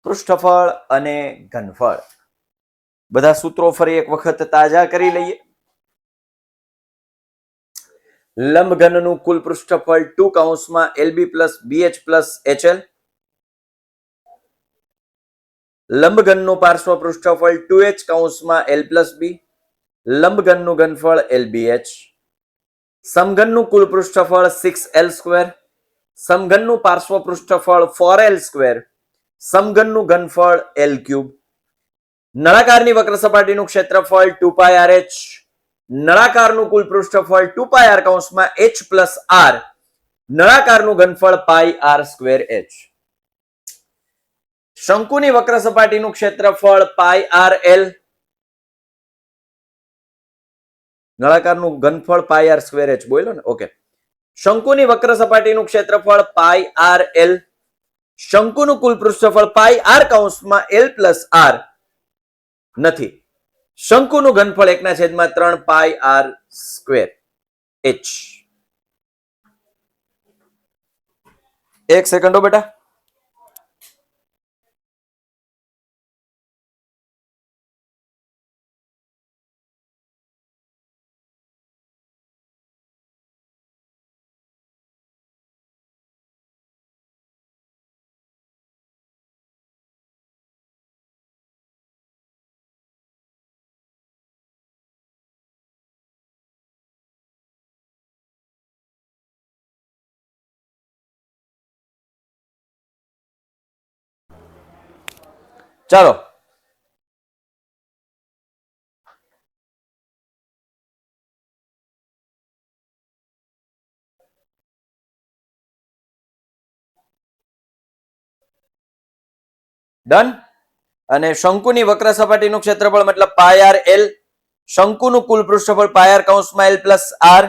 પૃષ્ઠફળ અને ઘનફળ. બધા સૂત્રો ફરી એક વખત તાજા કરી લઈએ. લંબઘનનું કુલ પૃષ્ઠફળ 2 કૌંસમાં LB plus BH plus HL. લંબઘનનું પાર્શ્વ પૃષ્ઠફળ 2H કૌંસમાં L પ્લસ B. લંબઘનનું ઘનફળ LBH. સમઘનનું કુલ પૃષ્ઠફળ 6L સ્ક્વેર. સમઘનનું પાર્શ્વ પૃષ્ઠફળ 4L સ્ક્વેર. સમઘનનું ઘનફળ L ક્યુબ. નળાકારની વક્ર સપાટીનું ક્ષેત્રફળ 2πRH. નળાકારનું કુલ પૃષ્ઠફળ 2πr કૌંસમાં H plus R. નળાકારનું ઘનફળ πr square H. શંકુની વક્ર સપાટીનું ક્ષેત્રફળ πRL. નળાકારનું ઘનફળ πr સ્ક્વેર H બોલ્યો ને, ઓકે. શંકુની વક્ર સપાટીનું ક્ષેત્રફળ πRL. શંકુનું કુલ પૃષ્ઠફળ πr કૌંસમાં L પ્લસ R નથી. શંકુનું ઘનફળ 1/3 πr સ્ક્વેર H. એક સેકન્ડો બેટા. ચાલો ડન. અને શંકુની વક્ર સપાટીનું ક્ષેત્રફળ મતલબ πRL. શંકુનું કુલ પૃષ્ઠફળ πr કૌંસમાં L પ્લસ R.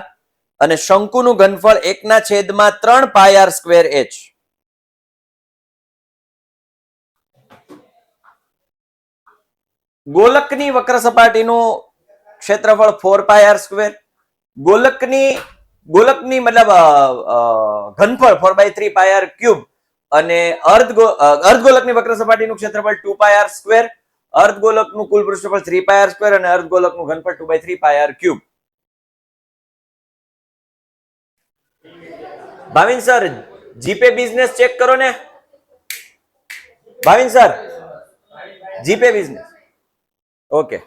અને શંકુનું ઘનફળ 1/3 πr સ્ક્વેર H. ગોલકની વક્ર સપાટીનું ક્ષેત્રફળ 4πr સ્ક્વેર. ગોલકની મતલબ ઘનફળ 4/3 πr ક્યુબ. અને અર્ધગોલકની વક્ર સપાટીનું ક્ષેત્રફળ 2πr સ્ક્વેર. અર્ધગોલકનું કુલ પૃષ્ઠફળ 3πr સ્ક્વેર અને અર્ધગોલકનું ઘનફળ 2/3 πr cube. Bhavin sir GPay business check કરો ને. Bhavin sir GPay business, okay.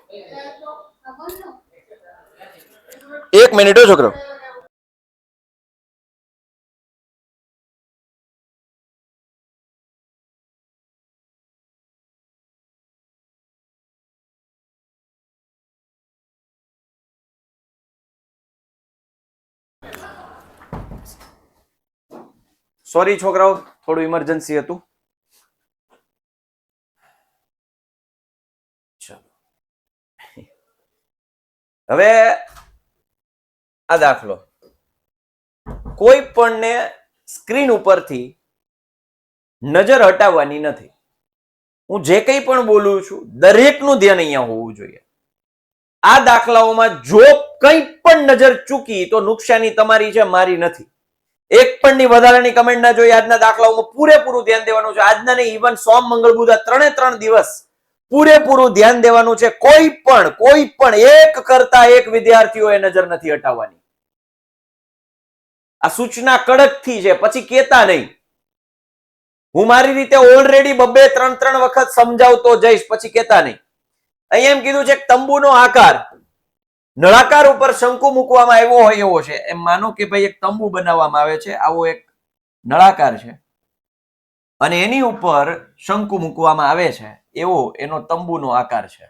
એક મિનિટ હો છોકરો. સોરી છોકરાઓ, થોડું ઇમરજન્સી હતું. હવે આ દાખલો કોઈ પણને સ્ક્રીન ઉપરથી નજર હટાવવાની નથી. હું જે કંઈ પણ બોલું છું દરેકનું ધ્યાન અહીંયા હોવું જોઈએ. આ દાખલાઓમાં જો કંઈ પણ નજર ચૂકી તો નુકસાની તમારી છે, મારી નથી. એક પણ ની વધારાની કમેન્ટ ના જોઈએ. આજના દાખલાઓમાં પૂરેપૂરું ધ્યાન દેવાનું છે. આજના નહીં, ઇવન સોમ મંગળ બુધ 3 દિવસ પૂરેપૂરું ધ્યાન દેવાનું છે. કોઈ પણ એક કરતા એક વિદ્યાર્થીઓએ નજર નથી હટાવવાની. આ સૂચના કડક થી છે, પછી કેતા નહીં. હું મારી રીતે ઓલરેડી 2-3 વખત સમજાવતો જઈશ, પછી કેતા નહીં. અહીંયા એમ કીધું છે કે તંબુનો આકાર નળાકાર ઉપર શંકુ મૂકવામાં આવ્યો હોય એવો છે. એમ માનો કે ભાઈ એક તંબુ બનાવવામાં આવે છે, આવો એક નળાકાર છે અને એની ઉપર શંકુ મૂકવામાં આવે છે, એવો એનો તંબુનો આકાર છે.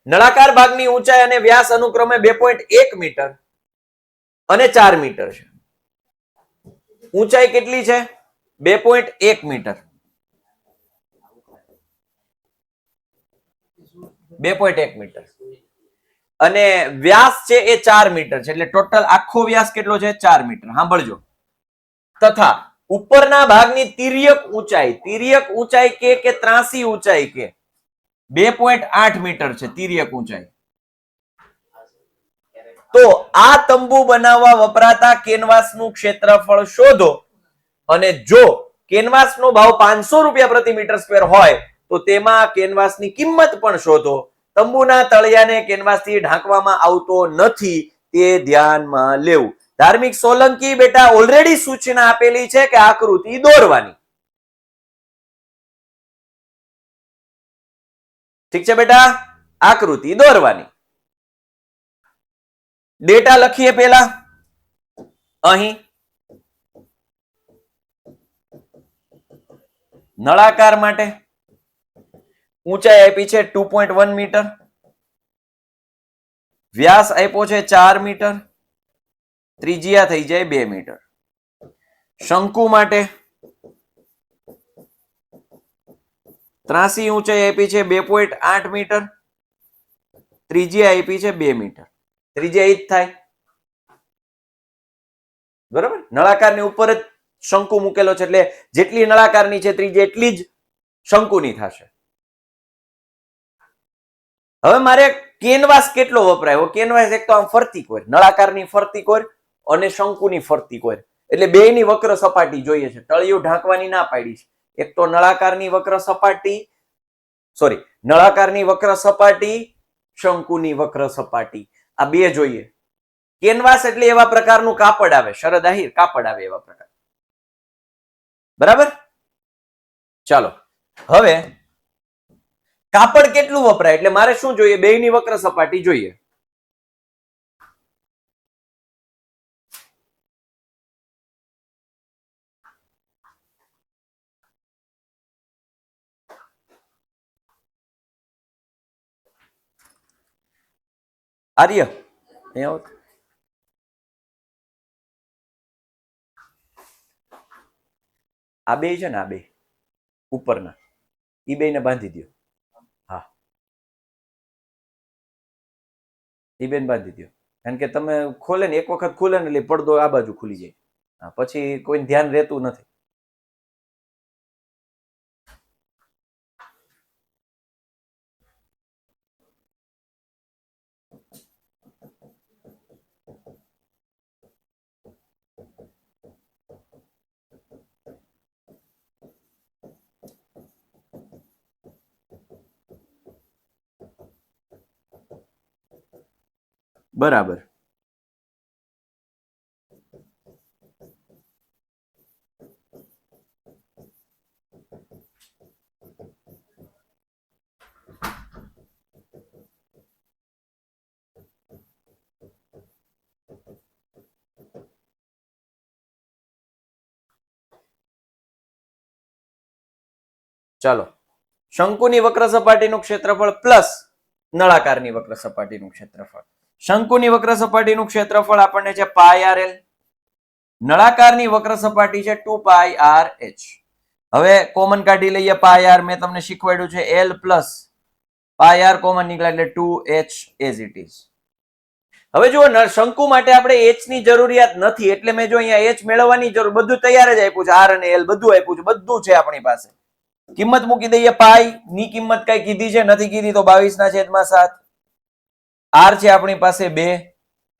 નળાકાર ભાગની ઊંચાઈ અને વ્યાસ અનુક્રમે 2.1 મીટર અને 4 મીટર છે. ઊંચાઈ કેટલી છે? 2.1 મીટર. 2.1 મીટર અને વ્યાસ છે એ 4 મીટર છે. એટલે ટોટલ આખો વ્યાસ કેટલો છે? 4 મીટર. સાંભળજો. તથા ઉપરના ભાગની તિર્યક ઊંચાઈ કે ત્રાસી ઊંચાઈ કે 2.8 મીટર છે તિર્યક ઊંચાઈ. તો આ તંબુ બનાવવા વપરાતા કેનવાસનું ક્ષેત્રફળ શોધો અને જો કેનવાસનો ભાવ 500 રૂપિયા પ્રતિ મીટર સ્ક્વેર હોય તો તેમાં કેનવાસની કિંમત પણ શોધો. તંબુના તળિયાને કેનવાસથી ઢાંકવામાં આવતો નથી, તે ધ્યાનમાં લેવું. ધાર્મિક સોલંકી બેટા ઓલરેડી સૂચના આપેલી છે કે આકૃતિ દોરવાની. ઠીક છે બેટા, આકૃતિ દોરવાની. ડેટા લખીએ પેલા. અહીં નળાકાર માટે ઊંચાઈ આપી છે 2.1 મીટર, વ્યાસ આપ્યો છે 4 મીટર, ત્રિજ્યા થઈ જાય 2 મીટર. શંકુ માટે ત્રાસી ઊંચાઈ આપી છે 2.8 મીટર, ત્રિજ્યા આપી છે 2 મીટર. ત્રિજ્યા ઈ જ થાય, બરાબર. નળાકારની ઉપર જ શંકુ મૂકેલો છે એટલે જેટલી નળાકારની છે ત્રિજ્યા એટલી જ શંકુની થશે. હવે મારે કેનવાસ કેટલો વપરાયો? કેનવાસ એક તો આમ ફરતી કોર, નળાકારની ફરતી કોર અને શંકુની ફરતી કોર, એટલે બેયની વક્ર સપાટી જોઈએ છે. તળિયું ઢાંકવાની ના પાડી છે. એક તો નળાકારની વક્ર સપાટી, સોરી, નળાકારની વક્ર સપાટી, શંકુની વક્ર સપાટી, આ બે જોઈએ. કેનવાસ એટલે એવા પ્રકારનું કાપડ આવે, શરદ આહિર કાપડ આવે એવા પ્રકાર, બરાબર. ચાલો, હવે કાપડ કેટલું વપરાય એટલે મારે શું જોઈએ? બેયની વક્ર સપાટી જોઈએ. આર્ય અહીંયા આ બે છે ને, આ બે ઉપરના ઈ બેને બાંધી દો. હા, ઈ બેન બાંધી દો, કારણ કે તમે ખોલે ને એક વખત ખુલે ને એટલે પડદો આ બાજુ ખુલી જાય. હા, પછી કોઈ ધ્યાન રહેતું નથી. બરાબર. ચાલો, શંકુની વક્ર સપાટીનું ક્ષેત્રફળ પ્લસ નળાકારની વક્ર સપાટીનું ક્ષેત્રફળ. શંકુની વક્ર સપાટીનું ક્ષેત્રફળ આપણને છે πrl, નળાકારની વક્ર સપાટી છે 2πrh. હવે કોમન કાઢી લઈએ. πr મેં તમને શીખવાડ્યું છે l પ્લસ πr કોમન નીકળે એટલે 2h એઝ ઇટ ઇઝ. હવે જો શંકુ માટે આપણે h ની જરૂરિયાત નથી એટલે મેં જો અહીંયા h મેળવવાની જરૂર, બધું તૈયાર જ આપ્યું છે, r અને l બધું આપ્યું છે, બધું છે આપણી પાસે. કિંમત મૂકી દઈએ. પાઈ ની કિંમત કઈ કીધી છે? નથી કીધી, તો 22/7. r છે આપણી પાસે 2,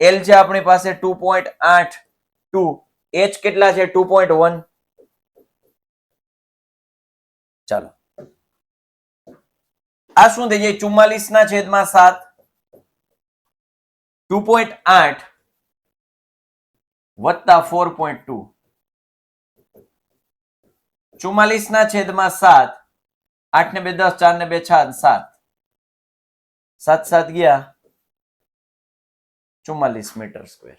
l છે આપણી પાસે 2.82, h કેટલા છે? 2.1. ચાલો, આ શું થઈ જાય? 44/7. 2.8 વત્તા 4.2, 44/7. 8 ને 2 10, 4 ને 2 6, 7, 7 7 ગયા 44 મીટર સ્ક્વેર.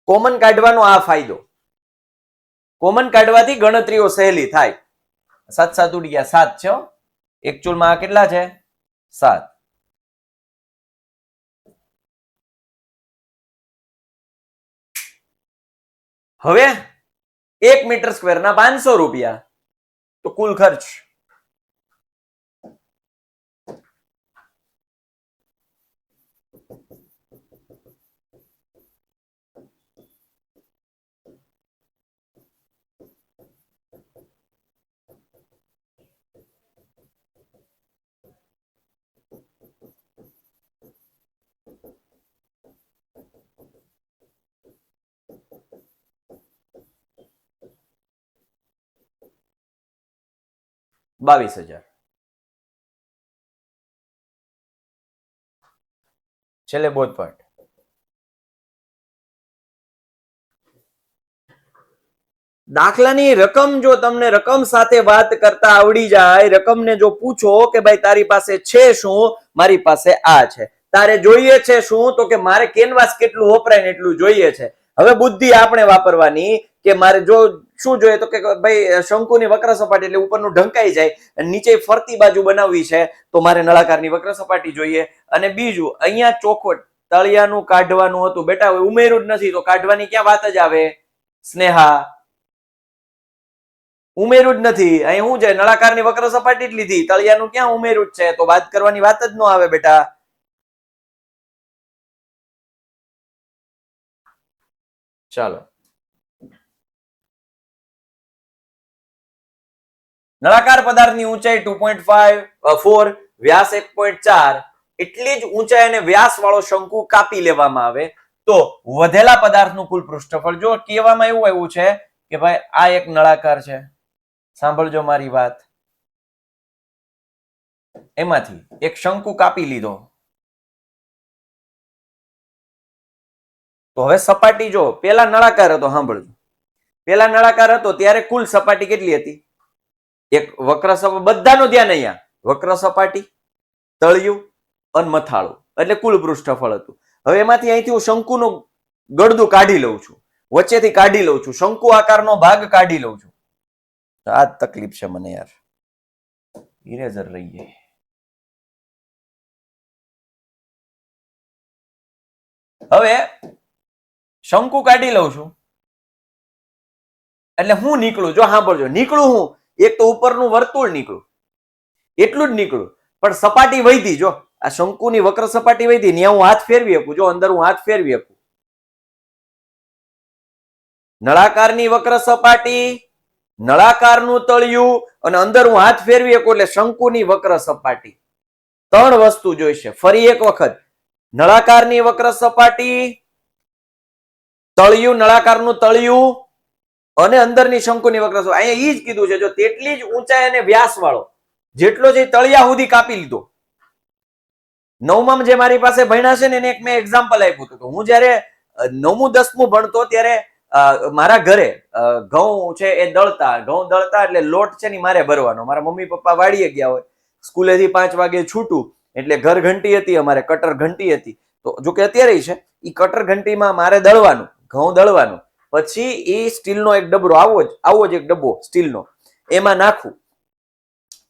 કોમન કાઢવાનો આ ફાયદો, કોમન કાઢવાથી ગણતરીઓ સહેલી થાય. 7 7 ઉડી ગયા, 7 છે. એકચ્યુઅલમાં આ કેટલા છે? 7. હવે 1 મીટર સ્ક્વેર ના 500 રૂપિયા, તો કુલ ખર્ચ 22,000. છેલ્લે બોધ પાઠ. દાખલાની રકમ જો તમને રકમ સાથે વાત કરતા આવડી જાય, રકમને જો પૂછો કે ભાઈ તારી પાસે છે શું, મારી પાસે આ છે, તારે જોઈએ છે શું, તો કે મારે કેનવાસ કેટલું વપરાય ને એટલું જોઈએ છે. હવે બુદ્ધિ આપણે વાપરવાની કે મારે જો શું જોઈએ, તો કે ભાઈ શંકુની વક્ર સપાટી એટલે ઉપરનું ઢંકાઈ જાય, નીચે ફરતી બાજુ બનાવવી છે તો મારે નળાકારની વક્ર સપાટી જોઈએ. અને બીજું અહીંયા ચોખવટ તળિયાનું કાઢવાનું હતું બેટા, ઉમેર્યું જ નથી તો કાઢવાની ક્યાં વાત જ આવે સ્નેહા, ઉમેર્યું જ નથી. અહીં શું છે, નળાકારની વક્ર સપાટી જ લીધી, તળિયાનું ક્યાં ઉમેર્યું જ છે, તો વાત કરવાની વાત જ ન આવે બેટા. ચાલો, નળાકાર પદાર્થની ઊંચાઈ 2.4, વ્યાસ 1.4, એટલી જ ઊંચાઈ અને વ્યાસ વાળો શંકુ કાપી લેવામાં આવે તો વધેલા પદાર્થનું કુલ પૃષ્ઠફળ, જો કહેવામાં એવું આવ્યું છે કે ભાઈ આ એક નળાકાર છે, સાંભળજો મારી વાત, એમાંથી એક શંકુ કાપી લીધો તો હવે સપાટી જો પેલા નળાકાર હતો, સાંભળજો, પેલા નળાકાર હતો ત્યારે કુલ સપાટી કેટલી હતી, એક વક્ર સપાટી, બધાનું ધ્યાન અહીંયા, વક્ર સપાટી, તળિયું અને મથાળું, એટલે કુલ પૃષ્ઠફળ હતું. હવે એમાંથી અહીંથી હું શંકુનું ગળદું કાઢી લઉં છું, વચ્ચેથી કાઢી લઉં છું, શંકુ આકારનો ભાગ કાઢી લઉં છું. આ જ તકલીફ છે મને યાર, ઇરેઝર રહી જાય. હવે શંકુ કાઢી લઉં છું એટલે હું નીકળું, જો સાંભળજો, નીકળું હું એક તો ઉપરનું વર્તુળ નીકળું, એટલું જ નીકળું, પણ સપાટી વધી, જો આ શંકુની વક્ર સપાટી વધી, ત્યાં હું હાથ ફેરવી શકું, જો અંદર હું હાથ ફેરવી શકું, નળાકારની વક્ર સપાટી, નળાકારનું તળિયું અને અંદર હું હાથ ફેરવી શકું એટલે શંકુની વક્ર સપાટી. ત્રણ વસ્તુ જોઈશે. ફરી એક વખત, નળાકારની વક્ર સપાટી, તળિયું, નળાકારનું તળિયું અને અંદરની શંકુની વક્ર સપાટી. અહીંયા ઈ જ કીધું છે, જો તેટલી જ ઊંચાઈ અને વ્યાસ વાળો જેટલો જે તળિયા સુધી કાપી લીધો. નવમામાં જે મારી પાસે ભણ્યા છે ને એને એક મેં એક્ઝામ્પલ આપ્યું હતું કે હું જયારે 9મું 10મું ભણતો ત્યારે મારા ઘરે ઘઉં છે એ દળતા, ઘઉં દળતા એટલે લોટ છે ને મારે ભરવાનો, મારા મમ્મી પપ્પા વાડીએ ગયા હોય, સ્કૂલેથી 5 વાગે છૂટું એટલે ઘર ઘંટી હતી અમારે, કટર ઘંટી હતી, તો જો કે અત્યારે છે એ કટર ઘંટીમાં મારે દળવાનું, ઘઉં દળવાનું, પછી એ સ્ટીલનો એક ડબરો, આવો જ એક ડબ્બો સ્ટીલનો, એમાં નાખું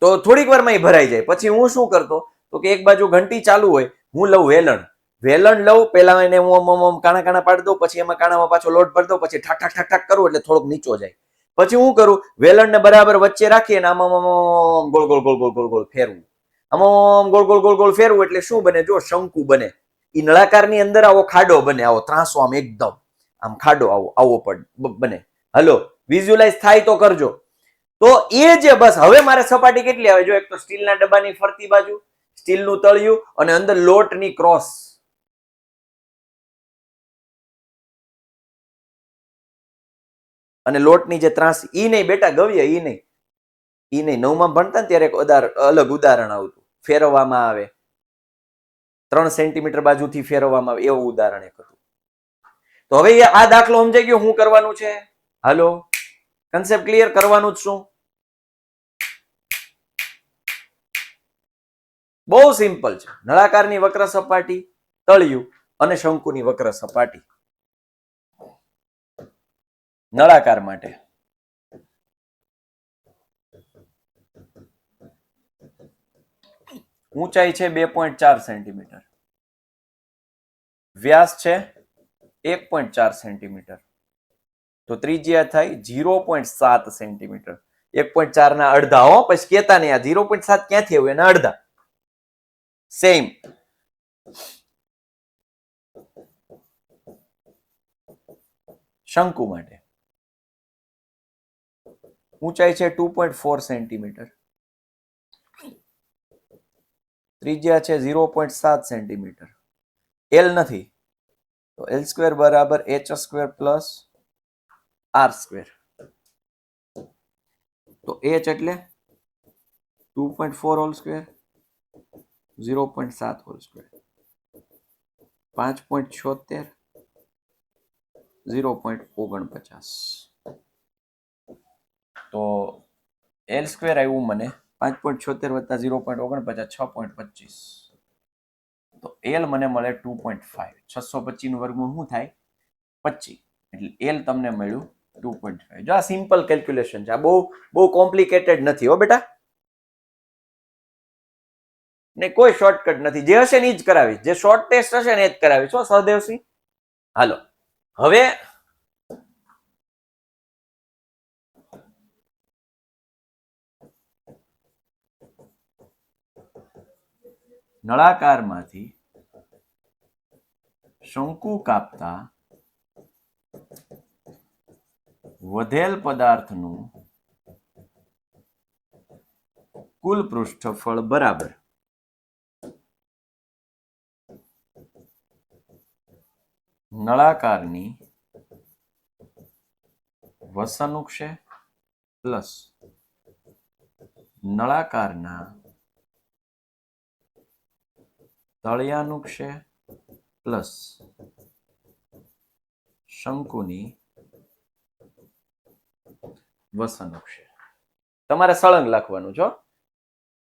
તો થોડીક વારમાં એ ભરાઈ જાય. પછી હું શું કરતો, તો કે એક બાજુ ઘંટી ચાલુ હોય, હું લઉં વેલણ લઉં, પેલા એને હું કાણા કાણા પાડી દઉં, પછી એમાં કાણામાં પાછો લોટ ભરી દઉં, પછી ઠાક ઠાક ઠાક ઠાક કરું એટલે થોડોક નીચો જાય. પછી હું કરું, વેલણને બરાબર વચ્ચે રાખી અને આમાં ગોળ ગોળ ગોળ ગોળ ગોળ ગોળ ફેરવું, આમાં ગોળ ગોળ ગોળ ગોળ ફેરવું એટલે શું બને, જો શંકુ બને. એ નળાકારની અંદર આવો ખાડો બને, આવો ત્રાસો, આમ એકદમ આમ ખાડો આવો બને. હલો, વિઝ્યુઅલાઇઝ થાય તો કરજો. તો એ જે બસ હવે મારે સપાટી કેટલી આવે, જો એક તો સ્ટીલના ડબ્બાની ફરતી બાજુ, સ્ટીલનું તળિયું અને અંદર લોટની ક્રોસ, અને લોટની જે ત્રાસી, ઈ નહીં બેટા ગવ્ય, ઈ નહીં, નવમાં ભણતા ને ત્યારે એક અલગ ઉદાહરણ આવતું, ફેરવવામાં આવે 3 સેન્ટીમીટર બાજુથી ફેરવવામાં આવે, એવું ઉદાહરણ એક હતું. તો હવે આ દાખલો સમજાઈ ગયો શું કરવાનું છે? હાલો, કન્સેપ્ટ ક્લિયર, કરવાનું જ શું? બહુ સિમ્પલ છે. નળાકારની વક્ર સપાટી, તળિયું અને શંકુની વક્ર સપાટી. નળાકાર માટે ઊંચાઈ છે 2.4 સેન્ટીમીટર, વ્યાસ છે 1.4 સેન્ટીમીટર, તો ત્રિજ્યા થાય 0.7 સેન્ટીમીટર. 1.4 ના અડધા, હો પછી કેતા નહીં આ 0.7 ક્યાંથી આવ્યું, એના અડધા. સેમ શંકુ માટે ઊંચાઈ છે 2.4 સેન્ટીમીટર, ત્રિજ્યા છે 0.7 સેન્ટીમીટર, એલ નથી તો એલ સ્ક્વેર બરાબર H square plus R square. તો એચ એટલે 2.4 હોલ સ્ક્વેર, 0.7 હોલ સ્ક્વેર, 5.76, 0.49. તો એલ સ્ક્વેર આવ્યું મને 5.76 વત્તા 0.49 6.25. તો એલ મને મળે 2.5. 625 નું વર્ગમૂળ શું થાય? 25. એટલે એલ તમને મળ્યું 2.5. જો આ સિમ્પલ કેલ્ક્યુલેશન છે, આ બહુ કોમ્પ્લિકેટેડ નથી હો બેટા. ને કોઈ શોર્ટકટ નથી, જે હશે ને એ જ કરાવીશ, જે શોર્ટ ટેસ્ટ હશે ને એ જ કરાવીશ હો સહદેવસિંહ. હાલો હવે નળાકારમાંથી શંકુ કાપતા વધેલ પદાર્થનું કુલ પૃષ્ઠફળ બરાબર નળાકારની વસનુક્ષે પ્લસ નળાકારના તળિયાનુક્ષે પ્લસ શંકુની વસનુક્ષે. તમારે સળંગ લખવાનું છો.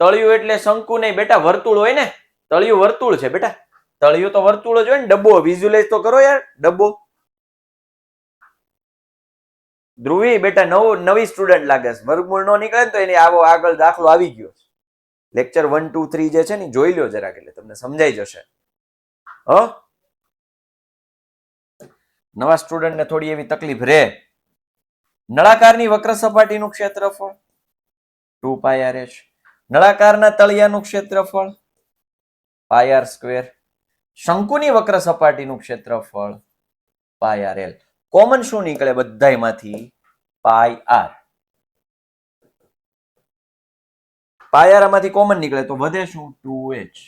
તળિયું એટલે શંકુ નહીં બેટા, વર્તુળ હોય ને, તળિયું વર્તુળ છે બેટા, તળિયું તો વર્તુળ જ હોય ને. ડબ્બો વિઝ્યુલાઇઝ તો કરો યાર, ડબ્બો. ધ્રુવી બેટા નવી સ્ટુડન્ટ લાગે છે, વર્ગમૂળ નો નીકળે ને તો એની આવો આગળ દાખલો આવી ગયો. લેક્ચર 1, 2, 3 જે છે ને જોઈ લો જરાક, એટલે તમને સમજાઈ જશે. નવા સ્ટુડન્ટ ને થોડી એવી તકલીફ રહે. નળાકારની વક્ર સપાટીનું ક્ષેત્રફળ 2πrh, નળાકારના તળિયાનું ક્ષેત્રફળ πr², શંકુની વક્ર સપાટીનું ક્ષેત્રફળ πrl. કોમન શું નીકળે બધાયમાંથી? πr. πr આમાંથી કોમન નીકળે તો વધે શું? 2h.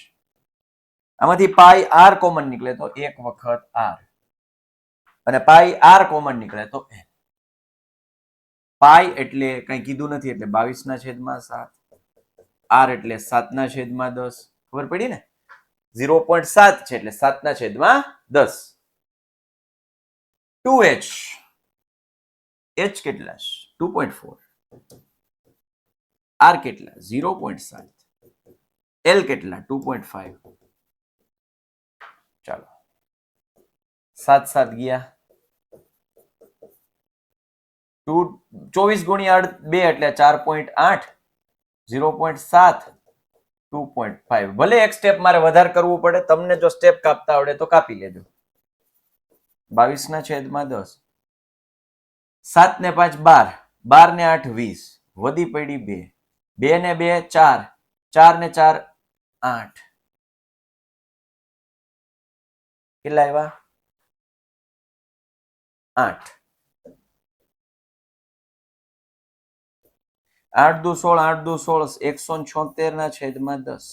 આમાંથી πr કોમન નીકળે તો 1 વખત r, અને πr કોમન નીકળે તો n. પાઈ એટલે કઈ કીધું નથી, એટલે 22/7. r એટલે 7/10. ખબર પડી ને? 0.7 છે એટલે 7/10. 2h, h કેટલા? 2.4. r કેટલા? 0.7. l કેટલા? 2.5. ચાલો 7 ગયા. 24 ગુણ્યા 2 એટલે 4.8. 0.7, 2.5. ભલે એક સ્ટેપ મારે વધારે કરવું પડે, તમને જો સ્ટેપ કાપતા આવડે તો કાપી લેજો. 22/10. 7 ને 5 12, 12 ને 8 20, વધી પડી 2, 2 ને 2 4, 4 ને 4 8. કેટલા આવ્યા? 8. 8 દુ 16, 8 દુ 16, 176/10.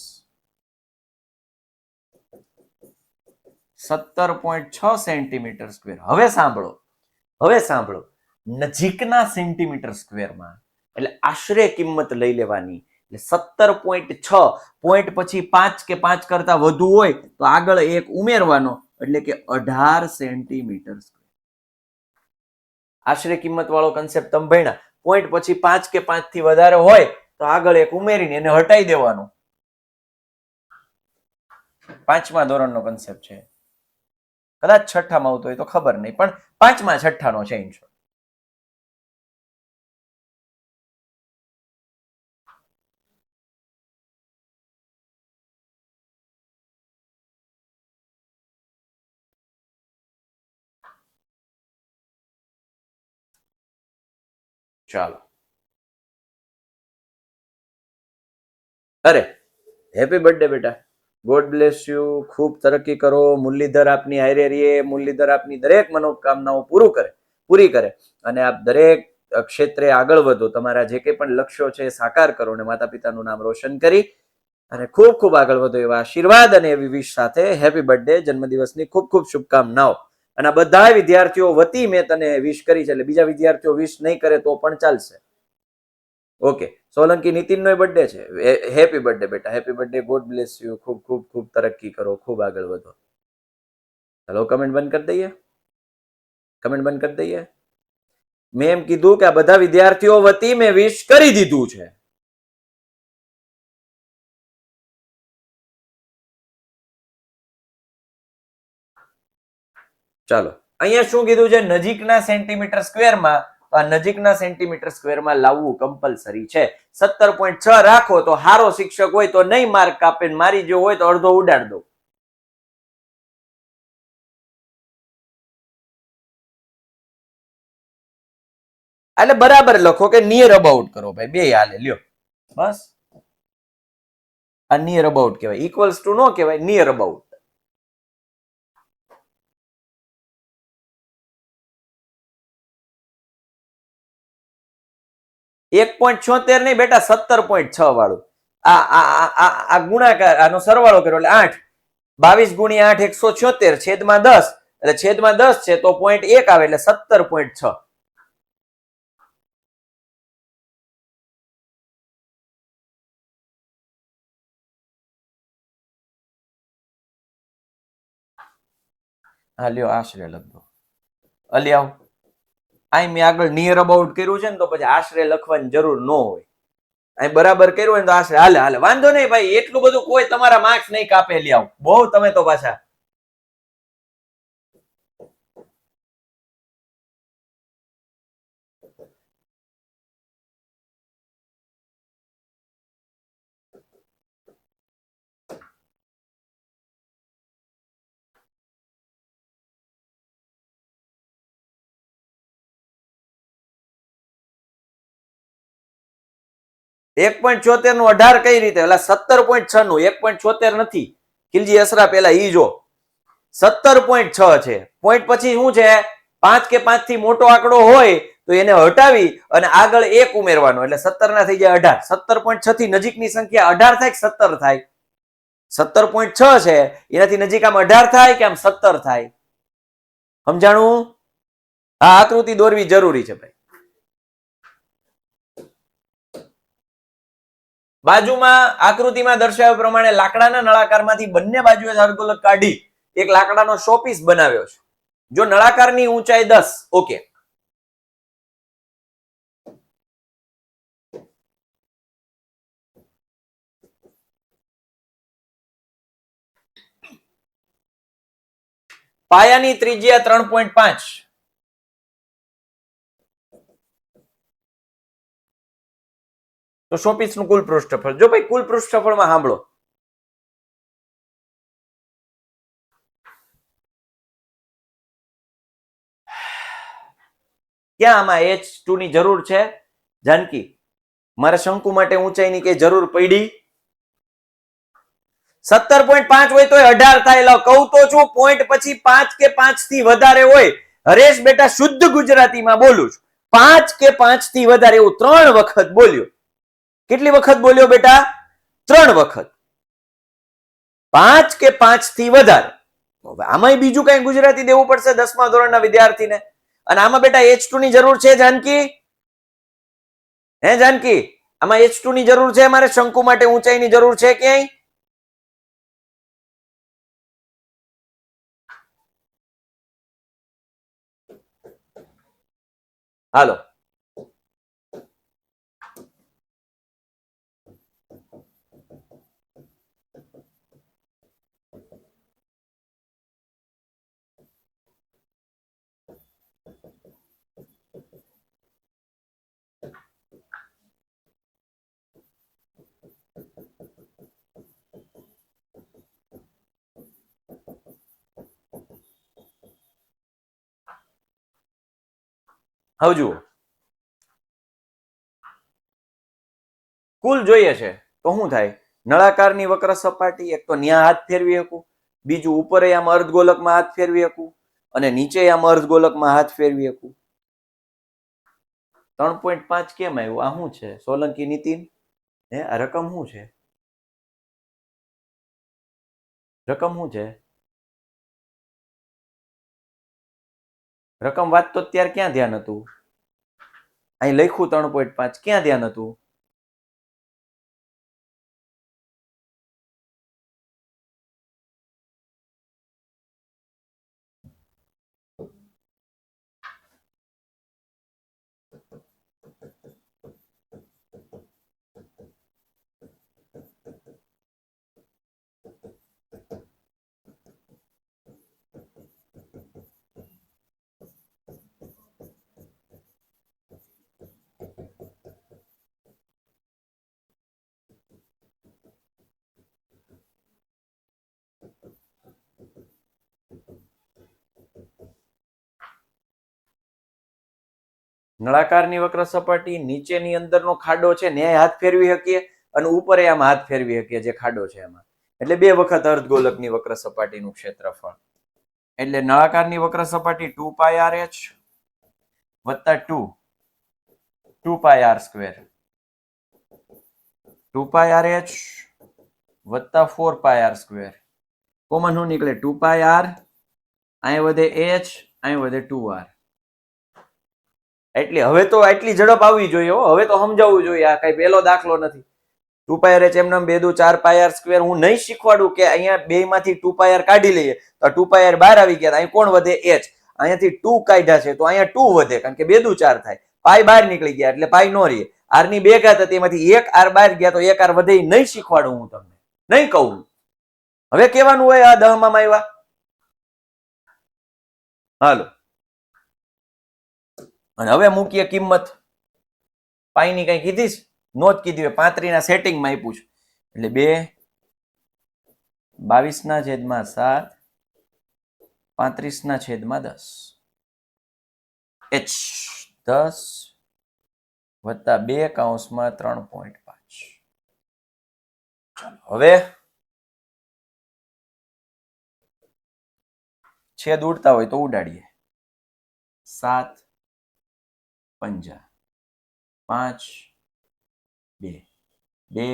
17.6 સેન્ટીમીટર સ્ક્વેર. હવે સાંભળો, નજીકના સેન્ટીમીટર સ્ક્વેરમાં એટલે આશરે કિંમત લઈ લેવાની. એટલે 17.6, પોઈન્ટ પછી 5 કે 5 કરતા વધુ હોય તો આગળ એક ઉમેરવાનો, એટલે કે 18 સેન્ટીમીટર સ્ક્વેર. આશરે કિંમત વાળો કન્સેપ્ટ તમે ભણ્યા. પોઈન્ટ પછી 5 કે 5 થી વધારે હોય તો આગળ એક ઉમેરીને એને હટાઈ દેવાનું. 5મા ધોરણનો કન્સેપ્ટ છે, કદાચ 6ઠામાં આવતો હોય તો ખબર નહીં, પણ 5મા 6ઠાનો છે. ચાલો, અરે હેપી બર્થડે બેટા, ગોડ બ્લેસ યુ, ખૂબ તરક્કી કરો, મુરલીધર આપની હારે રહીએ, મુરલીધર આપની દરેક મનોકામનાઓ પૂરી કરે, અને આપ દરેક ક્ષેત્રે આગળ વધો, તમારા જે કંઈ પણ લક્ષ્યો છે સાકાર કરો, અને માતા પિતાનું નામ રોશન કરી અને ખૂબ ખૂબ આગળ વધો એવા આશીર્વાદ અને એવી વિશ સાથે હેપી બર્થડે, જન્મદિવસની ખૂબ ખૂબ શુભકામનાઓ. અને આ બધા વિદ્યાર્થીઓ વતી મેં તને વિશ કરી છે, એટલે બીજા વિદ્યાર્થીઓ વિશ નહીં કરે તો પણ ચાલશે. ઓકે, સોલંકી નીતિન નો બર્થડે છે. હેપી બર્થડે બેટા, happy birthday, God bless you, ખૂબ ખૂબ ખૂબ તરક્કી કરો, ખૂબ આગળ વધો. ચલો કમેન્ટ બંધ કરી દઈએ, કમેન્ટ બંધ કરી દઈએ. મેં એમ કીધું કે આ બધા વિદ્યાર્થીઓ વતી મેં વિશ કરી દીધું છે. ચાલો, અહીંયા શું કીધું છે? નજીકના સેન્ટીમીટર સ્ક્વેરમાં. આ નજીકના સેન્ટીમીટર સ્ક્વેરમાં લાવવું કમ્પલસરી છે. 17.6 રાખો તો હારો શિક્ષક હોય તો નહીં માર્ક કાપે, મારી જો હોય તો અડધો ઉડાડ દો. એટલે બરાબર લખો કે નિયર અબાઉટ કરો ભાઈ, બે હાલે લ્યો બસ. આ નિયર અબાઉટ કહેવાય, ઇક્વલ્સ ટુ નો કહેવાય, નિયર અબાઉટ. .76 નહીં બેટા, 17.6 વાળું. આ ગુણાકાર, આનો સરવાળો કર્યો એટલે 8. 22 ગુણ્યા 8 176 છેદમાં 10, એટલે છેદમાં 10 છે તો 0.1 આવે એટલે 17.6. હા લ્યો આશરે લખો. અલી આવ, અહીં મેં આગળ નિયર અબાઉટ કર્યું છે ને તો પછી આશરે લખવાની જરૂર ન હોય. અહીં બરાબર કર્યું હોય તો આશરે હાલે હાલે, વાંધો નહીં ભાઈ, એટલું બધું કોઈ તમારા માર્ક્સ નહીં કાપે. લી આવ, બહુ તમે તો પાછા. .74 નું 18 કઈ રીતે? એટલે 17.6 નું 1.76 નથી. ખિલજી અસરા પેલા ઈ જો 17.6 છે. પોઈન્ટ પછી શું છે? 5 કે 5 થી મોટો આંકડો હોય તો એને હટાવી અને આગળ 1 ઉમેરવાનો, એટલે 17 ના થઈ જાય 18. 17.6 થી નજીકની સંખ્યા 18 થાય કે 17 થાય? 17.6 છે, એનાથી નજીક આમ 18 થાય કે આમ 17 થાય? સમજાણું? આ આકૃતિ દોરવી જરૂરી છે ભાઈ. બાજુમાં આકૃતિમાં દર્શાવ્યા પ્રમાણે લાકડાના નળાકારમાંથી બંને બાજુએ અર્ધગોલક કાઢી એક લાકડાનો શોપીસ બનાવ્યો છે. જો નળાકારની ઊંચાઈ 10, ઓકે, પાયાની ત્રિજ્યા 3.5, તો શોપીસ નું કુલ પૃષ્ઠફળ. જો ભાઈ કુલ પૃષ્ઠફળમાં સાંભળો, ક્યાં આમાં H2 ની જરૂર છે? જાનકી, મારે શંકુ માટે ઊંચાઈની કઈ જરૂર પડી? 17.5 હોય તો 18 થાય. લો કહું તો છું, પોઈન્ટ પછી 5 કે 5 થી વધારે હોય. હરેશ બેટા શુદ્ધ ગુજરાતીમાં બોલું છું, 5 કે 5 થી વધારે એવું 3 વખત બોલ્યો. કેટલી વખત બોલ્યો બેટા? 3 વખત. 5 કે 5 થી વધારે. આમાં બીજું કઈ ગુજરાતી દેવું પડશે 10મા ધોરણના વિદ્યાર્થીને. અને આમાં બેટા H2 ની જરૂર છે જાનકી? હે જાનકી, આમાં H2 ની જરૂર છે? મારે શંકુ માટે ઊંચાઈની જરૂર છે ક્યાંય? હાલો, હવે જુઓ, કુલ જોઈએ છે તો શું થાય? નળાકારની વક્ર સપાટી, એક તો ન્યા હાથ ફેરવી શકું, બીજું ઉપર આમ અર્ધગોલકમાં હાથ ફેરવી શકું, અને નીચે આમ અર્ધગોલકમાં હાથ ફેરવી શકું. 3.5 કેમ આવ્યું? આ શું છે સોલંકી નીતિન? હે, આ રકમ શું છે? રકમ શું છે? રકમ વાત તો અત્યારે ક્યાં ધ્યાન હતું? અહીં લખ્યું 3.5, ક્યાં ધ્યાન હતું? નળાકારની વક્ર સપાટી નીચેની અંદરનો ખાડો છે ને હાથ ફેરવી શકીએ અને ઉપર આમ હાથ ફેરવી શકીએ જે ખાડો છે એમાં, એટલે 2 વખત અર્ધગોલકની વક્ર સપાટીનું ક્ષેત્રફળ. એટલે નળાકારની વક્ર સપાટી 2 પાઈ આર એચ વત્તા 2 પાઈ આર સ્ક્વેર, 2 પાઈ આર એચ વત્તા 4 પાઈ આર સ્ક્વેર. કોમન શું નીકળે? 2 પાઈ આર, અહીં વધે એચ, અહીં વધે 2 આર. એટલે હવે તો આટલી ઝડપ આવવી જોઈએ. હવે તો સમજાવવું જોઈએ, આ કઈ પહેલો દાખલો નથી. 2 પાઈ આર એચ એમ નામ 2 દુ 4 પાઈ આર સ્ક્વેર. હું નહીં શીખવાડું કે અહીંયા બે માંથી 2 પાઈ આર કાઢી લઈએ તો 2 પાઈ આર બહાર આવી ગયા, અહીં કોણ વધે? એચ. અહીંયાથી 2 કાઢ્યા છે તો અહીંયા 2 વધે, કારણ કે 2 દુ 4 થાય. પાઈ બહાર નીકળી ગયા એટલે પાઈ નો રહે. આર ની 2 ઘાત હતી, એમાંથી 1 આર બહાર ગયા તો 1 આર વધે. નહીં શીખવાડું હું તમને, નહીં કહું. હવે કહેવાનું હોય આ 10 માં આવ્યા. હાલો, અને હવે મૂકીએ કિંમત. પાઈ ની કઈ કીધી છે? નો જ કીધી હોય. 35 ના સેટિંગમાં આપ્યું છે એટલે 2 22/7 35/10 h 10 વત્તા 2 કૌંસમાં 3.5. ચાલો હવે છેદ ઉડતા હોય તો ઉડાડીએ. 7 5 5 2 2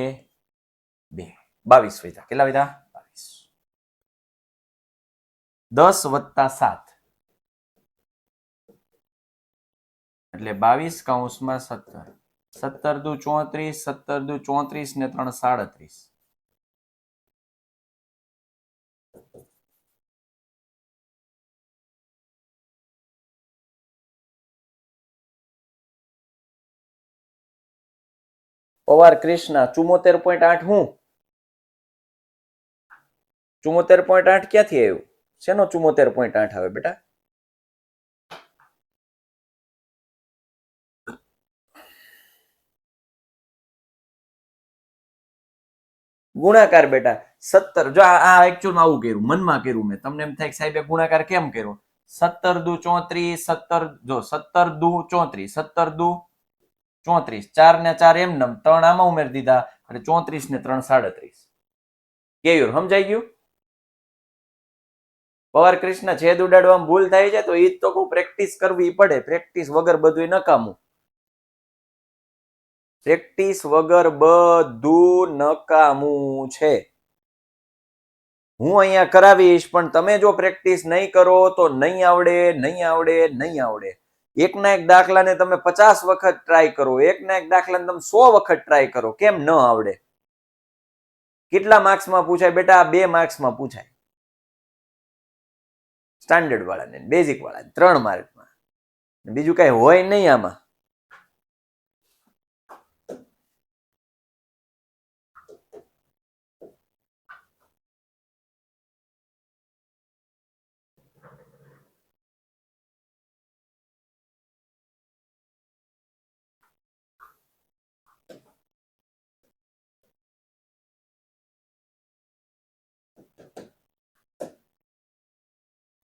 2 22 વધ્યા. કેટલા વધ્યા? 10 વત્તા 7 એટલે 22/17. 17 દુ 34, 17 દુ 34 ને 3 37. પવાર કૃષ્ણા 74.8. હું 74.8 ક્યાંથી આવ્યું? શેનો 74.8 આવે બેટા? ગુણાકાર બેટા. 17 જો આ એકચ્યુઅલમાં આવું કર્યું, મનમાં કર્યું મેં. તમને એમ થાય કે સાહેબે ગુણાકાર કેમ કર્યો? 17 દુ 34, 17 જો 17 દુ 34, 17 દુ 34, 4 ને 4 એમ નમ 3 આમાં ઉમેરી દીધા એટલે 34 ને 3 37. કેવું સમજાઈ ગયું? પવાર કૃષ્ણ છેદ ઉડાડવામાં ભૂલ થાય છે તો એ જ તો કહું, પ્રેક્ટિસ કરવી પડે. પ્રેક્ટિસ વગર બધું નકામું. પ્રેક્ટિસ વગર બધું નકામું છે. હું અહીંયા કરાવીશ પણ તમે જો પ્રેક્ટિસ નહીં કરો તો નહીં આવડે, નહીં આવડે, નહીં આવડે. એકના એક દાખલાને તમે 50 વખત ટ્રાય કરો, એકના એક દાખલાને તમે 100 વખત ટ્રાય કરો, કેમ ન આવડે? કેટલા માર્ક્સમાં પૂછાય બેટા? 2 માર્ક્સમાં પૂછાય. સ્ટાન્ડર્ડ વાળાને, બેઝિક વાળાને 3 માર્કમાં. બીજું કઈ હોય નહીં આમાં.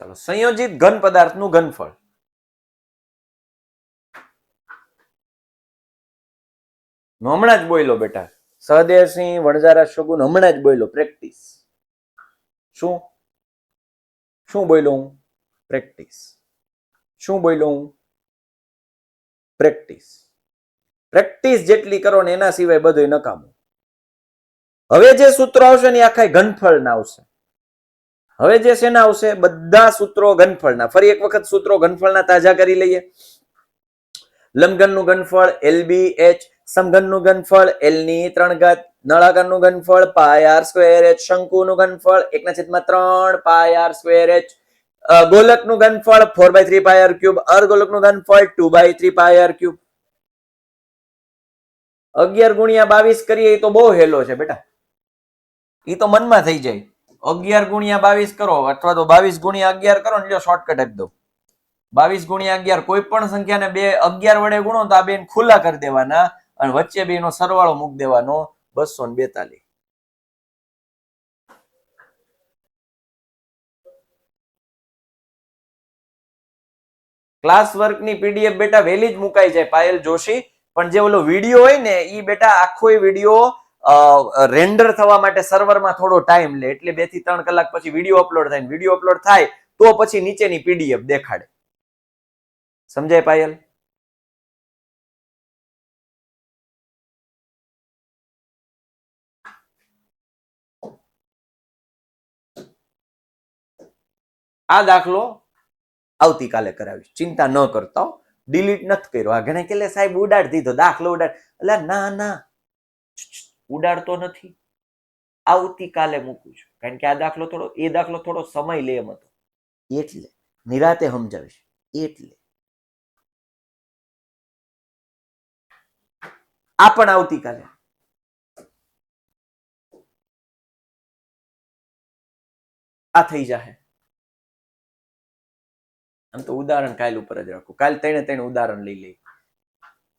ચાલો, સંયોજિત ઘન પદાર્થનું ઘનફળ. હમણાં જ બોલ્યો બેટા, સહદેવસિંહ વણઝારા શગુન હમણાં જ બોલ્યો. પ્રેક્ટિસ. શું શું બોલ્યો હું? પ્રેક્ટિસ. શું બોલ્યો હું? પ્રેક્ટિસ. પ્રેક્ટિસ જેટલી કરો ને એના સિવાય બધું નકામું. હવે જે સૂત્રો આવશે ને આખા ઘનફળના આવશે. હવે જે શેના આવશે? બધા સૂત્રો ઘનફળના. ફરી એક વખત સૂત્રો ઘનફળના તાજા કરી લઈએ. લંબઘનનું ઘનફળ LBH, સમઘનનું ઘનફળ L ની 3 ઘાત, નળાકારનું ઘનફળ પાઈ આર સ્ક્વેર h, શંકુનું ઘનફળ 1/3 પાઈ આર સ્ક્વેર h, ગોલકનું ઘનફળ 4/3 પાઈ આર ક્યુબ, અર્ધગોલકનું ઘનફળ 2/3 પાઈ આર ક્યુબ. 11 ગુણ્યા 22 કરીએ તો બહુ હેલો છે બેટા. એ તો મનમાં થઈ જાય. 11 ગુણ્યા 22 કરો અથવા તો 22 ગુણ્યા 11 કરો ને, શોર્ટકટ આપી દો. 22 ગુણ્યા 11 કોઈ પણ સંખ્યાને 11 વડે ગુણો તો આ બે ખુલ્લા કરી દેવાના અને વચ્ચે બે નો સરવાળો મૂકી દેવાનો, 242. ક્લાસ વર્કની પીડીએફ બેટા વહેલી જ મુકાઈ જાય પાયલ જોશી, પણ જે ઓલો વિડીયો હોય ને એ બેટા આખો વિડીયો રેન્ડર થવા માટે સર્વરમાં થોડો ટાઈમ લે, એટલે 2 થી 3 કલાક પછી વિડીયો અપલોડ થાય. વિડીયો અપલોડ થાય તો પછી નીચેની પીડીએફ દેખાડે. સમજાય પાયલ? આ દાખલો આવતીકાલે કરાવીશ, ચિંતા ન કરતા. ડિલીટ નથી કર્યો. આ ઘણા કે સાહેબ ઉડાડ દીધો દાખલો, ઉડાડ. એટલે ના ના, ઉડાડતો નથી, આવતીકાલે મૂકું છું. કારણ કે આ દાખલો થોડો સમય લે એમ હતો, એટલે નિરાતે સમજાવીશ. એટલે આ પણ આવતીકાલે. આ થઈ જશે. આમ તો ઉદાહરણ કાલ ઉપર જ રાખું. કાલ 3 ઉદાહરણ લઈ લઈ.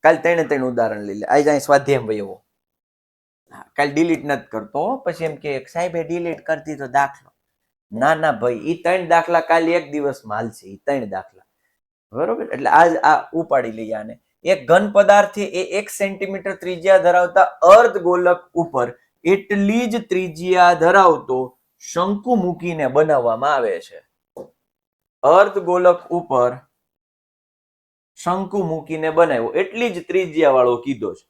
કાલ 3 ઉદાહરણ લઈ લે. આઈ જાય સ્વાધ્યાય ભાઈ. કાલ ડિલીટ નથી કરતો. પછી એમ કે સાહેબે ડિલીટ કરી દીધો દાખલો. ના ના ભાઈ, ઈ 3 દાખલા કાલ એક દિવસમાં હાલશે. ઈ 3 દાખલા બરોબર. એટલે આજ આ ઉપાડી લઈએ આને. એક ઘન પદાર્થ એ 1 સેન્ટીમીટર ત્રિજ્યા ધરાવતા અર્ધગોલક ઉપર એટલી જ ત્રિજ્યા ધરાવતો શંકુ મૂકીને બનાવવામાં આવે છે. અર્ધગોલક ઉપર શંકુ મૂકીને બનાવ્યો, એટલી જ ત્રિજ્યા વાળો કીધો છે.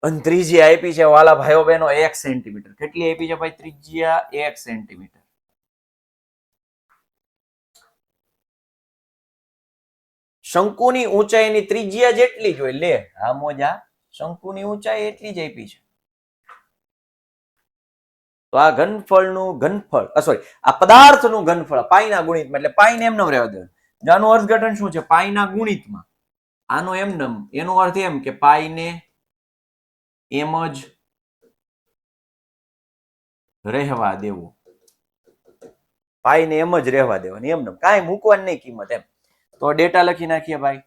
અને ત્રિજ્યા આપી છે વાલા ભાઈઓ બહેનો 1 સેન્ટીમીટર. કેટલી આપી છે ભાઈ ત્રિજ્યા? 1 સેન્ટીમીટર. શંકુની ઊંચાઈની ત્રિજ્યા જેટલી જ હોય. લે આ મોજા, શંકુની ઊંચાઈ એટલી જ આપી છે. તો આ ઘનફળનું ઘનફળ, સોરી, આ પદાર્થનું ઘનફળ પાઈના ગુણિતમાં, એટલે પાઈને એમ ન રહેવા દેવાનું. આનું અર્થઘટન શું છે? પાઈના ગુણિતમાં. આનો એમનેમ, એનો અર્થ એમ કે પાઈને એમ જ રહેવા દેવું. પાઈને એમ જ રહેવા દેવાની, એમને કાંઈ મૂકવાની નહીં કિંમત એમ. તો ડેટા લખી નાખીએ ભાઈ.